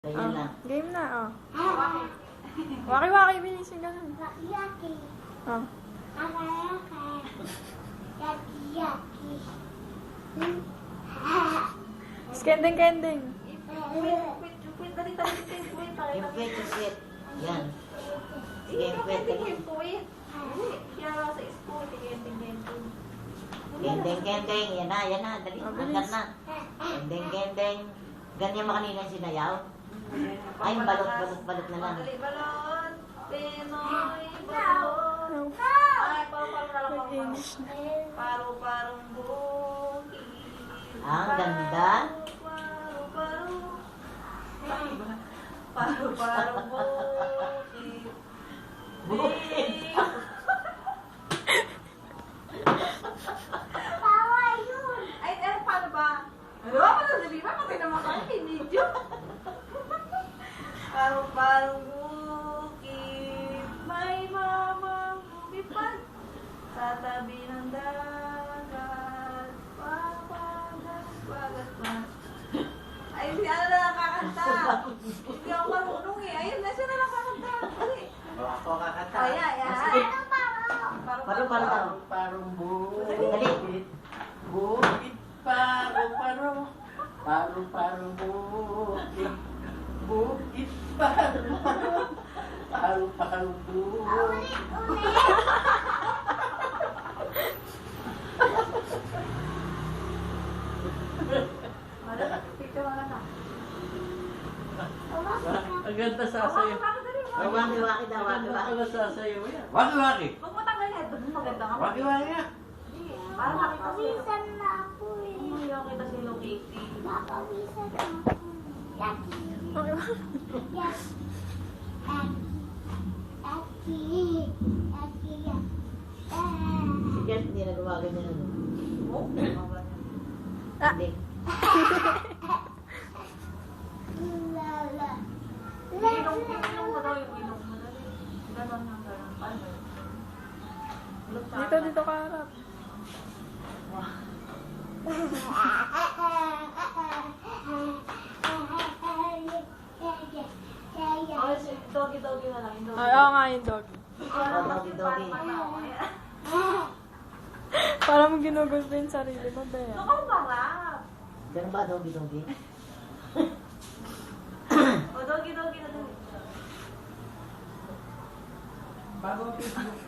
Ganyan lang. Game na, oh. Waki-waki, bilis yung ganun. Yaki. Oh. Yaki. Yaki. Skending-kending. Wait, dali. Yung kwet, yung kwet. Yan. Sige, yung kwet. Kaya sa school, tingin. Kendeng-kendeng. Yan na. Dali. Oh, Hanggang bilis. na. Kendeng-kendeng. Ganyan mo kanina sinayaw? Ay, balot na lang. Dali, balon. Pinoy, balon. Ay, parang na lang. Nag-English na. Paru-parong buki. Ang ganda. Paru-parong buki. Bukid. Tawa yun. Ay, paano ba? Ano ba? Sabi ba? Pati naman kami, video. Paru-parong bukid. May mamang lumipad sa tabi ng dagat. Papagat pa. Ay, si ano na nakakanta. Hindi ako marunong eh. Ayun na siya na nakakanta. Ako kakanta. Ay. Sige. Paru-parong. Parang Dali. bukid, parang bukid, bukid, parang bukid. Picture ka na. Ang ganda sasayaw. Ay, waki-waki daw, Ang ganda waki-waki. pala sasayaw yan. Waki-waki. Huwag mo tanggalin ito. Maganda nga. Waki-waki nga. Parang nakita siya. Pawisan na ako eh. Hindi ako kita si Hello Kitty. Papawisan na ako. Yaki. Yaki. Sige, hindi na gumaganyan. Oh, Hindi. Ilong mo daw yung ilong mo. Ganon yung ganon. Paano? Dito ka harap. Oh, doggy na lang. Ay, oo nga yung dog. Doggy. Para mo ginugusto yung sarili mo, be. Ano ba nga? Ganun ba, doggy? O, doggy na din. Bago ang Facebook